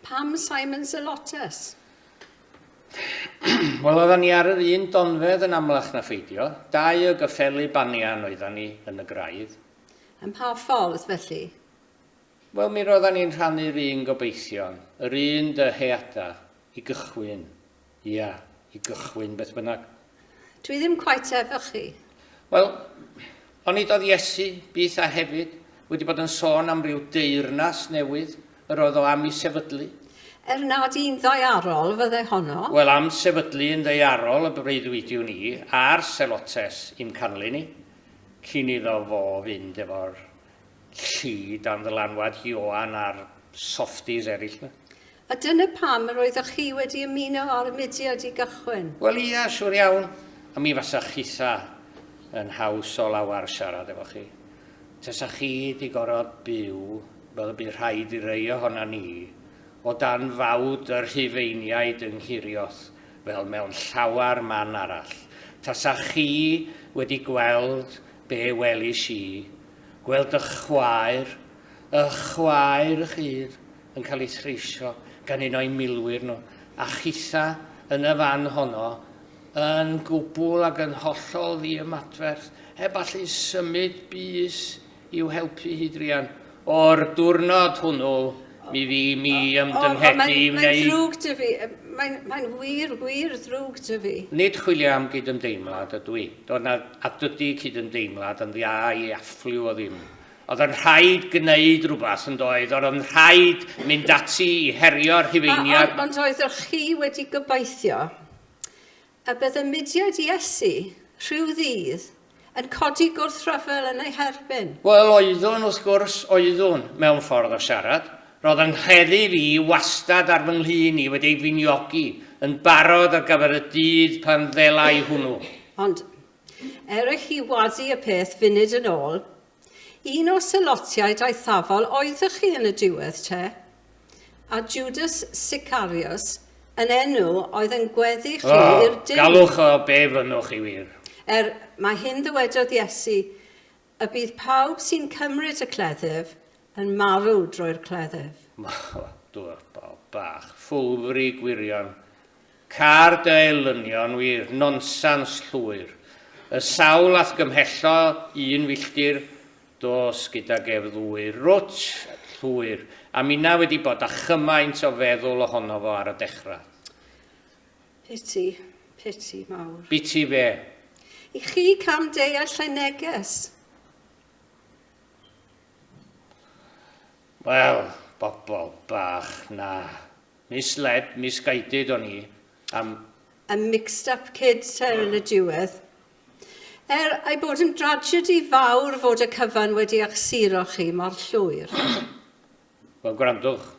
Pam Simon Selotes? Wel, oedden ni ar yr un donfedd yn amlach na pheidio. 2 o gyffelu banian oedden ni yn y graidd. Yn pa ffordd felly? Wel, mi roedden ni'n rhannu'r un gobeithion. Yr un dy heada i gychwyn. Ia, i gychwyn beth bynnag. Dwi ddim quite efo chi. Wel, o'n i doedd Iesu, byth a hefyd, wedi bod yn sôn am ryw deyrnas newydd, yr oedd o am i sefydlu. Nad un ddaiarol fydde honno? Wel, am sefydlu yn ddeiarol y breuddwydiw ni, a'r Selotes i'n canlu ni, cyn iddo fo fynd efo'r lli dan ddylanwad Ioan a'r softies eraill na. A dyna pam yr oeddech chi wedi ymuno ar y mudiad i gychwyn? Wel, ia, siwr iawn. A mi fasa chitha yn haws o lawar siarad efo chi. Tesa chi di gorod byw, fel y bydd rhaid i rei ohona ni, o dan fawd yr Rhufeiniaid yng Nghirioth, fel mewn llawar man arall. Tasa chi wedi gweld be welis i, gweld y chwaer chyr yn cael ei threisio gan un o'i milwyr nhw, a chitha yn y fan honno, yn gwbl ac yn hollol ddi-ymadferth, heb allu symud bys i'w helpu hydrian. O'r diwrnod hwnnw, mi ymdynhedu i wneud... Mae'n ddrwg dy fi, mae'n wir ddrwg dy fi. Nid chwilio am gydymdeimlad ydw i. A dydy cydymdeimlad yn dda i affliw o ddim. Oedd yn rhaid gwneud rhywbeth yn doedd, oedd yn rhaid mynd ati i herio'r Rhufeiniad. Ond oeddech chi wedi gobeithio a bydd y mudiad Iesu rhyw ddydd yn codi gwrthryfel yn ei herbyn? Wel, oeddwn wrth gwrs, oeddwn mewn ffordd o siarad. Roedd yn heddi fi wastad ar fy nglyn i wedi ei finiogi yn barod ar gyfer y dydd pan ddelai hwnnw. Ond, eich chi wadu y peth funud yn ôl, un o selotiaid aethafol oeddech chi yn y diwedd te, a Judas Sicarius yn enw oedd yn gweddu chi i'r dim. Galwch o be fynwch i wir. Mae hyn ddywedodd Iesu, y bydd pawb sy'n cymryd y cleddyf yn marw drwy'r cleddyf. Dwi'n bach, ffwfri gwirion, car dy elynion wir, nonsans llwyr. Y sawl ath gymhello un filltir, dos gyda gef ddwy, rwt llwyr, a mina wedi bod a chymaint o feddwl ohono fo ar y dechrau. Piti mawr. Biti be? I chi cam deall ei neges? Wel, bobl bach, na. Misled, misguided o'n i. A mixed up kid ter yn y diwedd. Ei bod yn tragedy fawr fod y cyfan wedi eich siro chi mor llwyr. Wel, gwrandwch.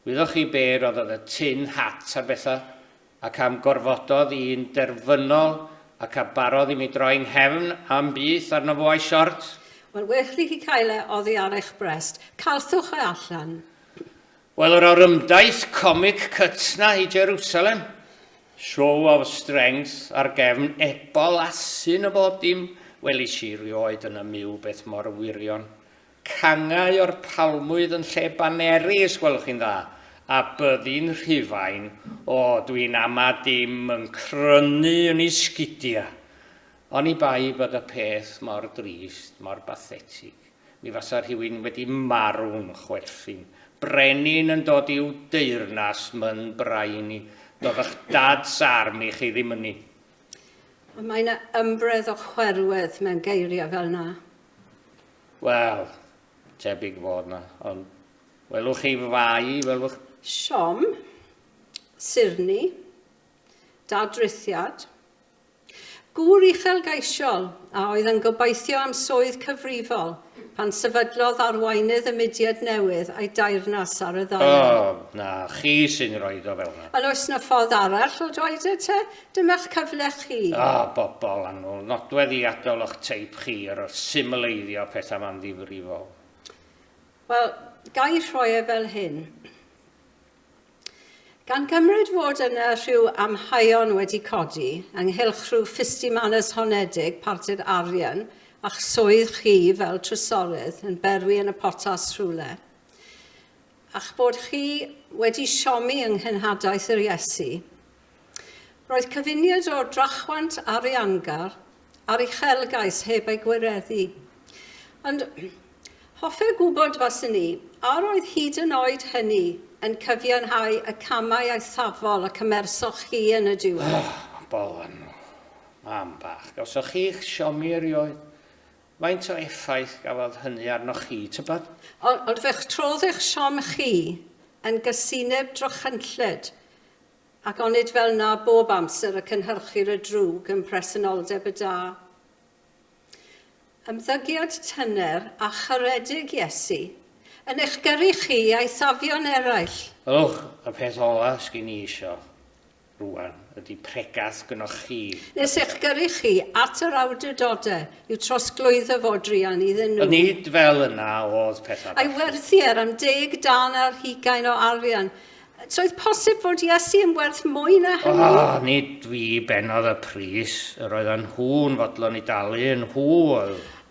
Wyddwch chi be roedd y tin hat ar bethau, ac am gorfododd i'n derfynol ac a barodd i mi droi'n nghefn am byth arno fo a'i siort. Wel, wech chi cael e oddi ar eich brest. Calthwch e allan. Wel, yr orymdaeth comic cytna i Jerusalem. Show of strength ar gefn ebol asyn o bob dim. Welis i rioed yn ymyw beth mor wirion. Cangau o'r palmwydd yn lle banerus, gwelwch chi'n dda. A byddi'n rhifain, dwi'n ama dim yn crynu yn ei sgidia. O'n i bai bod y peth mor drist, mor bathetig. Mi fasa rhywun wedi marw'n chwerthin. Brenin yn dod i'w deyrnas myn brain i. Doedd eich dad sarmi chi ddim yn ni. Mae yna ymbredd o chwerwedd mewn geiriau fel na. Wel, tebyg fod na, ond Welwch chi fai, welwch... Siom, sirni, dadrithiad, gŵr uchelgeisiol a oedd yn gobeithio am swydd cyfrifol pan sefydlodd arweinydd y mudiad newydd a'i dairnas ar y ddau. Na, chi sy'n rhoi o fel yna. Ond oes na ffordd arall o dweud y te? Dyma'ch cyfle chi. Bobl annwyl, nodwedd i adol o'ch teip chi ar y symleiddio pethau ma'n ddifrifol. Wel, gai rhoi e fel hyn. Gan gymryd fod yna rhyw amhaion wedi codi ynghylch rhyw ffistimanus honedig partir arian a'ch swydd chi fel trysorydd yn berwi yn y potas rhywle, a'ch bod chi wedi siomi yng nghenhadaeth yr Iesu, roedd cyfuniad o drachwant ariangar ar uchelgais heb ei gwireddu. Ond hoffai gwybod faswn ni, a roedd hyd yn oed hynny yn cyfiawnhau y camau eithafol a cymersoch chi yn y diwedd. Bolan, mam bach, gawsoch chi'ch siomi erioed? Faint o effaith gafodd hynny arnoch chi, tybod? Ond fe'ch trodd eich siom chi yn gysineb drychanllid ac onid fel na bob amser y cynhyrchu'r y drwg yn presenoldeb y da. Ymddygiad tyner a charedig Iesu yn eich gyrru chi a'i thafion eraill. Ylwch, y peth ola sgyn i isio rwan ydy pregath gynnwch chi. Nes eich gyrru chi at yr awdurdodau yw trosglwyddo fod drian iddyn nhw. Nid fel yna oedd pethau. A'i werthier am 10 dan ar 20 o arian. Troedd posib fod Iesu yn werth mwy na hynny? Nid fi benodd y pris. Yr oedd yn hwn fodlon i dalu yn hw.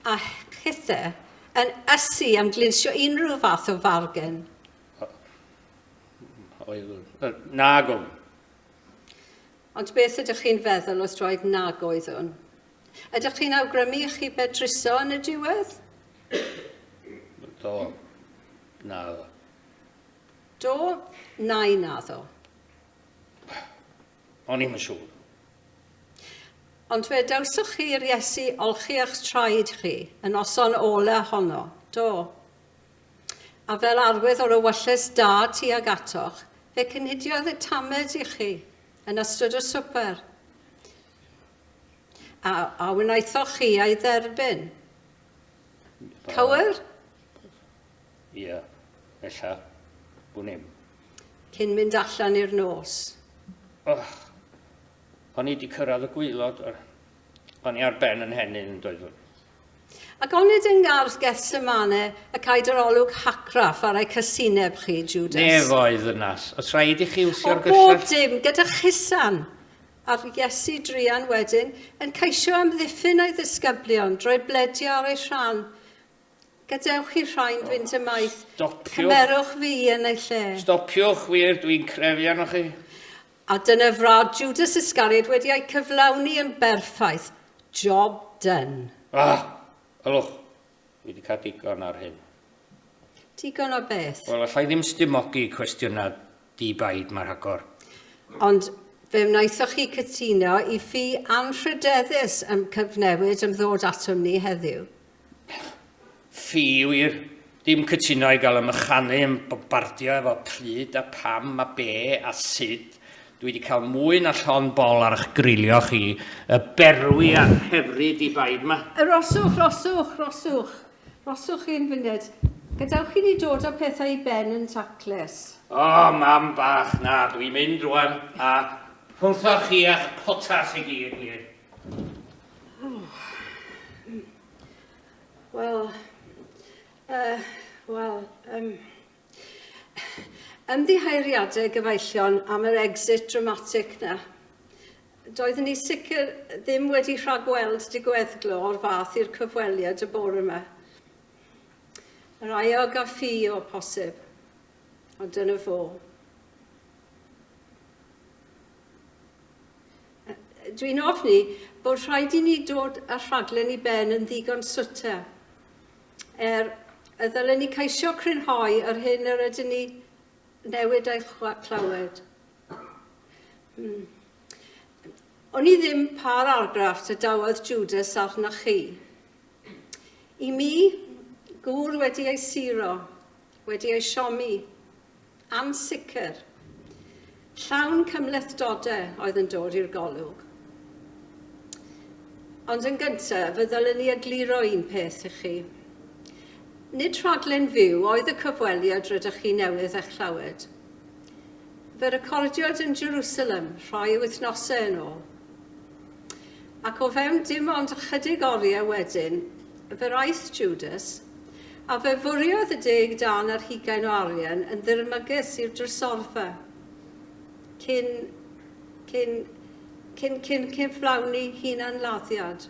A chithau yn ysu am glinsio unrhyw fath o fargen. Nagwn. Ond beth ydych chi'n feddwl os droed nag oeddwn? Ydych chi'n awgrymu i chi bedruso yn y diwedd? Do, naddo. Do, neu naddo. O'n i'm yn siŵr. Ond fe dawswch chi'r Iesu olchi eich traed chi yn oson ola honno, do. A fel arwydd o'r ywylles da tuag atoch, fe cynhidiodd y tamed i chi yn ystod y swper. A wnaethoch chi ei dderbyn. Cywir? Ie, ella, bwn i'm. Cyn mynd allan i'r nos. O'n i wedi cyrraedd y gwylod, o'n i ar ben yn henyn yn dweud. Ac onid yng ngardd Gethsemane y caid yr olwg hacraff ar ei cysineb chi, Judas? Nef oedd ynas. Os rhaid i chi wthio'r gyllell? O bob gyllell? dim, gyda chisan. A'r Iesu drian wedyn yn ceisio amddiffyn ei ddisgyblion, drwy bledio ar ei rhan. Gadewch i rhain fynd ymaith. Cymerwch fi yn ei lle. Stopiwch wir, dwi'n crefu arnoch chi. A dyna frad Judas Iscariot wedi ei cyflawni yn berffaith. Job done. Ylwch, dwi wedi cael digon ar hyn. Digon o beth. Wel, allai ddim stymogi cwestiynau di-baid mae'r hagor. Ond fe wnaethoch chi cytuno i ffi anrhydeddus am cyfnewid am ddod atom ni heddiw. Ffi wir, dim cytuno i gael ymychanu yn bombardio efo pryd a pam a be a sut. Dwi wedi cael mwy na llon bol ar eich grilio chi, y berwi a hefryd i baid yma. Roswch. Roswch chi'n fynd. Gadewch chi ni dod o pethau i ben yn taclus. Mam bach, na, dwi'n mynd rwan, a hwnthoch chi eich potas i gyd wir. Ymddiheiriadau gyfeillion am yr exit dramatic na. Doeddwn ni sicr ddim wedi rhagweld digweddglo o'r fath i'r cyfweliad y bore yma. Yr aiog a ffi o posib, ond dyna fo. Dwi'n ofni bod rhaid i ni dod â rhaglen i ben yn ddigon swta. Y ddylen ni ceisio crynhoi ar hyn yr ydyn ni newid eich clywed. O'n i ddim par argraff y dawodd Judas arna chi. I mi, gŵr wedi ei siro, wedi ei siomi, ansicr. Llawn cymlethdodau oedd yn dod i'r golwg. Ond yn gyntaf, fe ddylwn ni egluro un peth i chi. Nid rhaglen fyw oedd y cyfweliad rydych chi newydd eich llawed. Fe recordiad yn Jerusalem rhai wythnosau yn ôl. Ac o fewn dim ond ychydig oriau wedyn, fe raeth Judas, a fe fwriodd y 10 dan ar 20 o arian yn ddirmygus i'r drysorfa, cyn flawni hunan laddiad.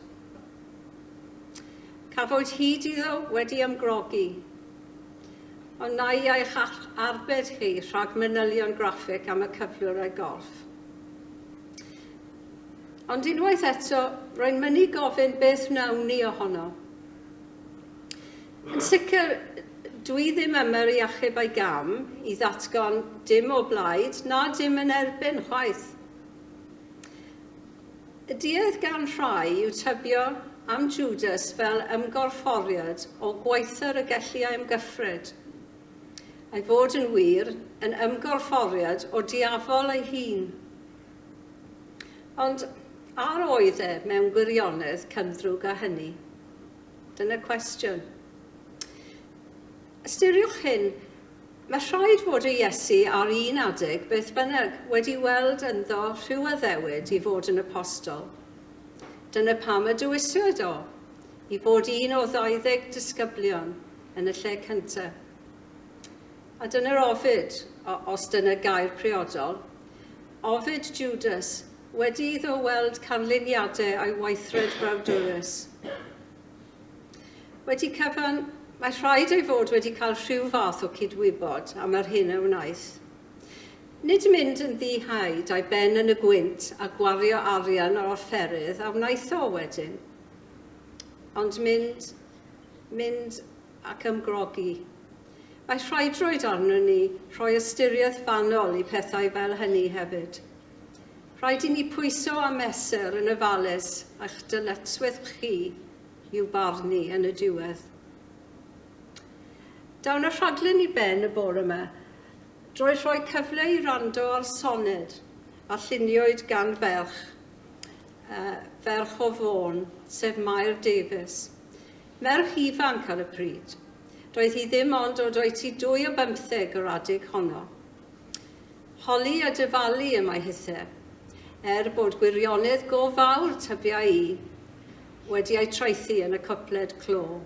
Cafwyd hyd iddo wedi ymgrogi, ond na i eich arbed chi rhag manylion graffig am y cyflwr a'i gorff. Ond unwaith eto, rwy'n mynd i gofyn beth wnawn ni ohono. Yn sicr, dwi ddim yma i achub ei gam i ddatgon dim o blaid na dim yn erbyn chwaith. Y duedd gan rhai yw tybio am Judas fel ymgorfforiad o gweithio'r y gellu am gyffred, a'i fod yn wir yn ymgorfforiad o diafol ei hun. Ond ar oedd e mewn gwirionedd cyndrwg â hynny? Dyna cwestiwn. Ystyriwch hyn, mae rhaid fod y Iesu ar un adeg beth bynnag wedi weld ynddo rhyw addewid i fod yn apostol. Dyna pam y dywyswyd o, i fod un o 20 disgyblion yn y lle cyntaf. A dyna'r ofid, os dyna gair priodol, ofid Judas wedi iddo weld canlyniadau a'i weithred frawdwrus. Wedi cyfan, mae rhaid ei fod wedi cael rhyw fath o cydwybod am yr hyn a wnaeth. Nid mynd yn ddihaid a'i ben yn y gwynt a gwario arian o'r offerydd a wnaeth o wedyn. Ond mynd ac ymgrogi. Mae rhaid roed arno ni rhoi ystyriaeth fanol i pethau fel hynny hefyd. Rhaid i ni pwyso a mesur yn ofalus a'ch dyletswydd chi i'w barnu yn y diwedd. Dawn y rhaglen i ben y bore yma, drwy rhoi cyfle i rando ar soned a lluniwyd gan ferch o Fôn, sef Mair Davies. Merch ifanc ar y pryd. Doedd hi ddim ond o oedi 2 o 15 o'r adeg honno. Holi a dyfalu yma hithau, bod gwirionedd go fawr tybiau i wedi ei treithi yn y cwpled clo.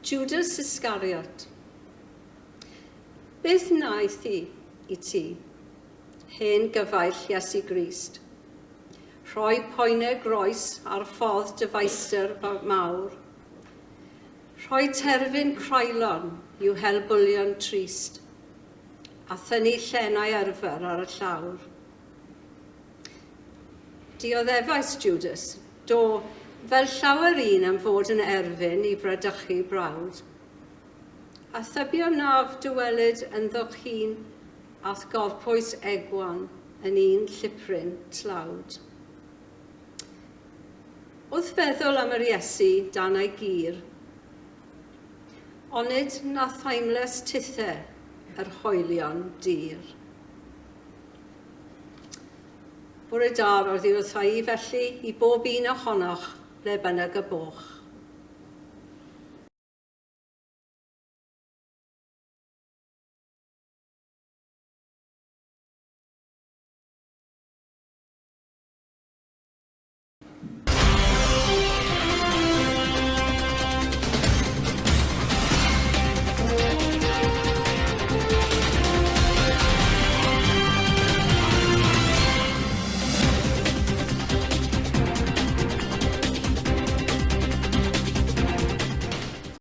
Judas Iscariot. Beth wnaeth i ti, hen gyfaill Iesu Grist? Rhoi poenau groes ar ffordd dyfeistyr mawr. Rhoi terfyn craelon i'w helbwlion trist, a thynnu llenau arfer ar y llawr. Dioddefais Judas, do, fel llawer un am fod yn erfyn i fradychu brawd. A thybio naf dywelyd yn ddwch hun ath gorpwys egwan yn un llipryn tlawd. Wrth feddwl am yr Iesu dan ei gur, onid na thaimles tithau yr hoelion dir. Bore dar oedd i wrthau felly i bob un ohonoch ble bynnag y boch.